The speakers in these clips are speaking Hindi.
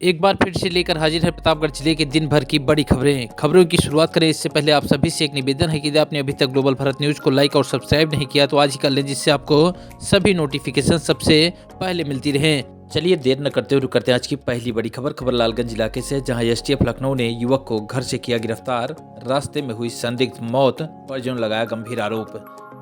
एक बार फिर से लेकर हाजिर है प्रतापगढ़ जिले के दिन भर की बड़ी खबरों की शुरुआत करें। इससे पहले आप सभी से एक निवेदन है कि यदि आपने अभी तक ग्लोबल भारत न्यूज़ को लाइक और सब्सक्राइब नहीं किया तो आज ही कर लें, जिससे आपको सभी नोटिफिकेशन सबसे पहले मिलती रहें। चलिए देर न करते हुए रुक करते हैं आज की पहली बड़ी खबर लालगंज इलाके से, जहां एसटीएफ लखनऊ ने युवक को घर से किया गिरफ्तार। रास्ते में हुई संदिग्ध मौत पर जिन्होंने लगाया गंभीर आरोप।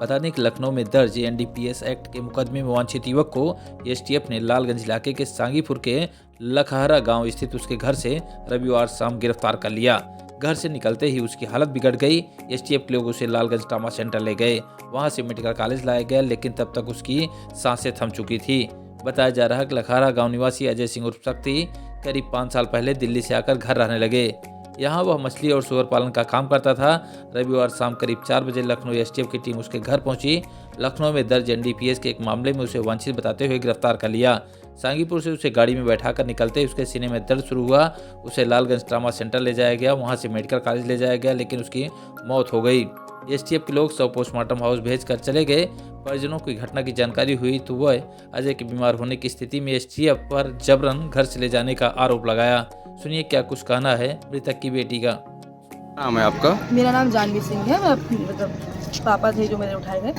बता दें कि लखनऊ में दर्ज एनडीपीएस एक्ट के मुकदमे में वांछित युवक को एसटीएफ ने लालगंज इलाके के सांगीपुर के लखहरा गांव स्थित उसके घर से रविवार शाम गिरफ्तार कर लिया। घर से निकलते ही उसकी हालत बिगड़ गई। एसटीएफ के लोग उसे लालगंज ट्रामा सेंटर ले गए। वहां से मेडिकल कॉलेज लाया गया, लेकिन तब तक उसकी सांसें थम चुकी थी। बताया जा रहा है कि लखहरा गांव निवासी अजय सिंह उर्फ शक्ति करीब 5 साल पहले दिल्ली से आकर घर रहने लगे। यहाँ वह मछली और सुअर पालन का काम करता था। रविवार शाम करीब 4 बजे लखनऊ एसटीएफ की टीम उसके घर पहुंची। लखनऊ में दर्ज एनडीपीएस के एक मामले में उसे वांछित बताते हुए गिरफ्तार कर लिया। सांगीपुर से उसे गाड़ी में बैठाकर निकलते ही उसके सीने में दर्द शुरू हुआ। उसे लालगंज ट्रामा सेंटर ले जाया गया, वहां से मेडिकल कॉलेज ले जाया गया, लेकिन उसकी मौत हो गई। एसटीएफ के लोग शव पोस्टमार्टम हाउस भेजकर चले गए। परिजनों की घटना की जानकारी हुई तो वह अजय के बीमार होने की स्थिति में एसटीएफ पर जबरन घर से ले जाने का आरोप लगाया। सुनिए क्या कुछ कहना है मृतक की बेटी का। नाम है आपका? मेरा नाम जानवी सिंह है। मैं मतलब पापा थे जो मेरे उठाए गए,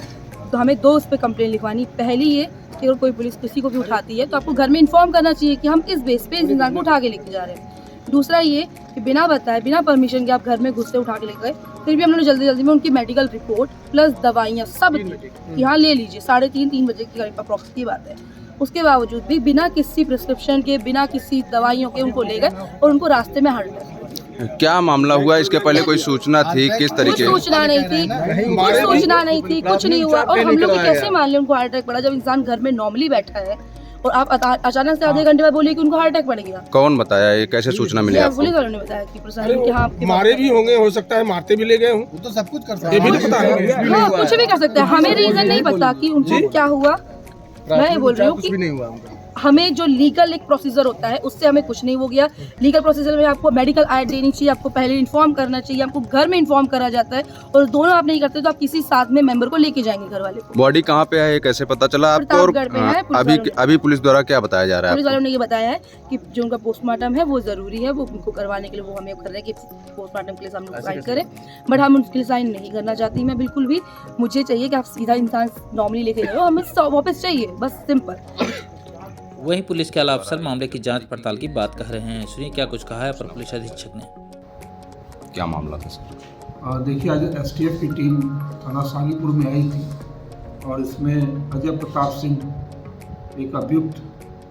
तो हमें 2 उस पर कंप्लेन लिखवानी। पहली ये कि अगर कोई पुलिस किसी को भी उठाती है तो आपको घर में इन्फॉर्म करना चाहिए कि हम किस बेस पे इस इंसान को उठा के लेके जा रहे हैं। दूसरा ये कि बिना बताए, बिना परमिशन के आप घर में घुस से उठा के लेके गए। फिर भी हम लोगों ने जल्दी जल्दी में उनकी मेडिकल रिपोर्ट प्लस दवाइयाँ सब थी, यहाँ ले लीजिए। 3:30 बजे की अप्रॉक्स की बात है। उसके बावजूद भी बिना किसी प्रिस्क्रिप्शन के, बिना किसी दवाइयों के उनको ले गए और उनको रास्ते में हट गए। क्या मामला हुआ? इसके पहले कोई सूचना थी? किस तरीके? कुछ सूचना नहीं थी, कुछ नहीं हुआ। और हम लोग कैसे मान लें उनको हार्ट अटैक पड़ा, जब इंसान घर में नॉर्मली बैठा है और आप अचानक से आधे घंटे बाद बोलिए कि उनको हार्ट अटैक पड़ गया। कौन बताया? ये कैसे सूचना मिली आपको? पुलिस वालों ने बताया कि प्रशासन के। हाँ, मारे भी होंगे, हो सकता है मारते भी ले गए हों, तो सब कुछ कर सकते हैं, ये भी नहीं पता है। हाँ, कुछ भी कर सकते हैं। हमें रीजन नहीं पता कि उनको क्या हुआ। मैं ये बोल रही हूँ कि हमें जो लीगल एक प्रोसीजर होता है उससे हमें कुछ नहीं हो गया। लीगल प्रोसीजर में आपको मेडिकल आय देनी चाहिए, आपको पहले इन्फॉर्म करना चाहिए, आपको घर में इन्फॉर्म करा जाता है। और दोनों आप नहीं करते तो आप किसी साथ में मेंबर को लेके जाएंगे घर वाले को। बॉडी कहाँ पे है, कैसे पता चला आपको? और अभी पुलिस द्वारा क्या बताया जा रहा है? पुलिस वालों ने ये बताया है कि जो उनका पोस्टमार्टम है वो जरूरी है, वो उनको करवाने के लिए वो हमें कर रहे हैं कि पोस्टमार्टम के लिए हम लोग साइन करें। बट हम उनके लिए साइन नहीं करना चाहती मैं बिल्कुल भी। मुझे चाहिए कि आप सीधा इंसान नॉर्मली लेके जाओ, हमें वापस चाहिए, बस सिंपल। वहीं पुलिस के आला अफसर मामले की जांच पड़ताल की बात कह रहे हैं। सुनिए क्या कुछ कहा है पर पुलिस अधीक्षक ने। क्या मामला था सर? देखिए, आज एसटीएफ की टीम थाना सांगीपुर में आई थी और इसमें अजय प्रताप सिंह, एक अभियुक्त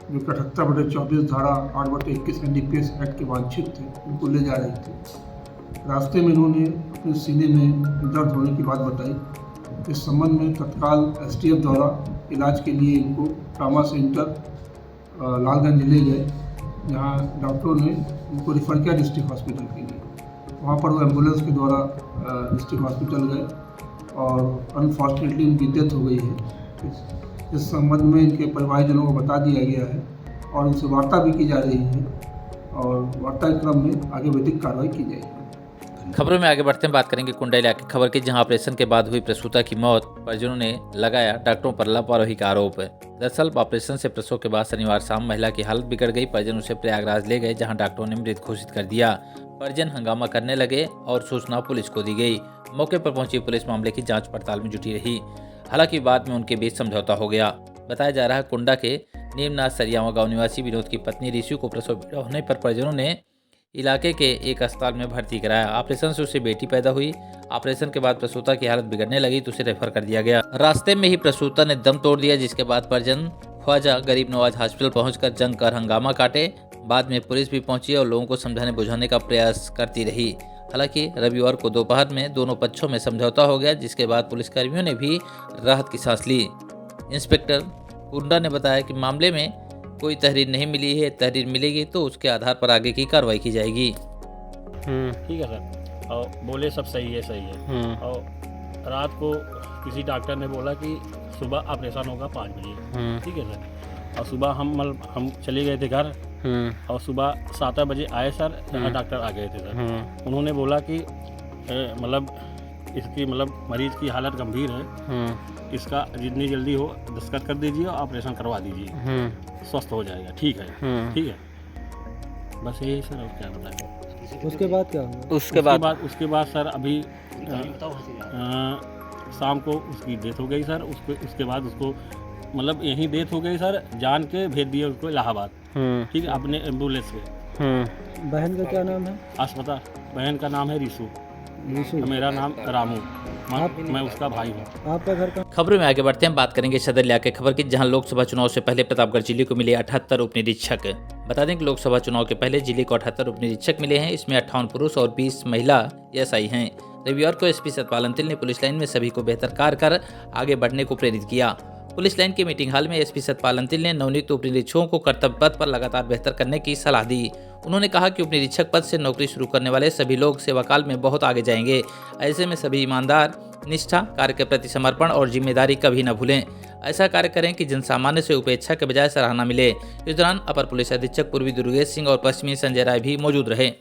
जो 78/24 धारा 8/21 एनडीपीएस एक्ट के वांछित थे, उनको ले जा रहे थे। रास्ते में इन्होंने अपने सीने में दर्द होने की बात बताई। इस संबंध में तत्काल एसटीएफ द्वारा इलाज के लिए इनको ट्रामा सेंटर लालगंज ले गए, जहाँ डॉक्टरों ने उनको रिफ़र किया डिस्ट्रिक्ट हॉस्पिटल के लिए। वहाँ पर वो एम्बुलेंस के द्वारा डिस्ट्रिक्ट हॉस्पिटल गए और अनफॉर्चुनेटली उनकी डेथ हो गई है। इस संबंध में इनके परिवारजनों को बता दिया गया है और उनसे वार्ता भी की जा रही है और वार्ता के क्रम में आगे विधिक कार्रवाई की जाएगी। खबरों में आगे बढ़ते हैं, बात करेंगे कुंडा इलाके की खबर की, जहां ऑपरेशन के बाद हुई प्रसूता की मौत पर जिन्होंने लगाया डॉक्टरों पर लापरवाही का आरोप है। दरअसल ऑपरेशन से प्रसव के बाद शनिवार शाम महिला की हालत बिगड़ गई। परिजन उसे प्रयागराज ले गए, जहां डॉक्टरों ने मृत घोषित कर दिया। परिजन हंगामा करने लगे और सूचना पुलिस को दी गई। मौके पर पहुंची पुलिस मामले की जाँच पड़ताल में जुटी रही। हालांकि बाद में उनके बीच समझौता हो गया। बताया जा रहा है कुंडा के नीमनाथ सरियावा गाँव निवासी विनोद की पत्नी ऋषि को प्रसव पीड़ा होने पर परिजनों ने इलाके के एक अस्पताल में भर्ती कराया। ऑपरेशन से उसे बेटी पैदा हुई। ऑपरेशन के बाद प्रसूता की हालत बिगड़ने लगी तो उसे रेफर कर दिया गया। रास्ते में ही प्रसूता ने दम तोड़ दिया, जिसके बाद परिजन ख्वाजा गरीब नवाज हॉस्पिटल पहुंचकर जंग कर हंगामा काटे। बाद में पुलिस भी पहुंची और लोगों को समझाने बुझाने का प्रयास करती रही। हालांकि रविवार को दोपहर में दोनों पक्षों में समझौता हो गया, जिसके बाद पुलिसकर्मियों ने भी राहत की सांस ली। इंस्पेक्टर कुंडा ने बताया कि मामले में कोई तहरीर नहीं मिली है। तहरीर मिलेगी तो उसके आधार पर आगे की कार्रवाई की जाएगी। ठीक है सर। और बोले सब सही है। और रात को किसी डॉक्टर ने बोला कि सुबह ऑपरेशन होगा 5 बजे। ठीक है सर। और सुबह हम चले गए थे घर और सुबह 7 बजे आए सर, जहाँ डॉक्टर आ गए थे सर। उन्होंने बोला कि इसकी मरीज की हालत गंभीर है, इसका जितनी जल्दी हो दस्तखत कर दीजिए और ऑपरेशन करवा दीजिए, स्वस्थ हो जाएगा। ठीक है। ठीक है। बस यही सर, और क्या बताएं। उसके बाद क्या हुआ? उसके बाद सर अभी शाम को उसकी डेथ हो गई सर। उसके बाद उसको मतलब यहीं डेथ हो गई सर, जान के भेज दिए उसको इलाहाबाद, ठीक है, अपने एम्बुलेंस से। बहन का क्या नाम है? अस्पताल, बहन का नाम है रिशु, रिशु। मेरा नाम रामू, मैं उसका भाई हूँ। आपका घर का? खबरों में आगे बढ़ते हैं, बात करेंगे सदर इलाके खबर की, जहां लोकसभा चुनाव से पहले प्रतापगढ़ जिले को मिले 78 उप निरीक्षक। बता दें कि लोकसभा चुनाव के पहले जिले को 78 उप निरीक्षक मिले हैं। इसमें 58 पुरुष और 20 महिला एसआई हैं। रविवार को एसपी सतपाल अंतिल ने पुलिस लाइन में सभी को बेहतर कार्य कर आगे बढ़ने को प्रेरित किया। पुलिस लाइन के मीटिंग हॉल में एसपी सतपाल अंतिल ने नवनियुक्त उप निरीक्षकों को कर्तव्य पथ पर लगातार बेहतर करने की सलाह दी। उन्होंने कहा कि उप निरीक्षक पद से नौकरी शुरू करने वाले सभी लोग सेवाकाल में बहुत आगे जाएंगे। ऐसे में सभी ईमानदार, निष्ठा, कार्य के प्रति समर्पण और जिम्मेदारी कभी न भूलें। ऐसा कार्य करें कि जनसामान्य से उपेक्षा के बजाय सराहना मिले। इस दौरान अपर पुलिस अधीक्षक पूर्वी दुर्गेश सिंह और पश्चिमी संजय राय भी मौजूद रहे।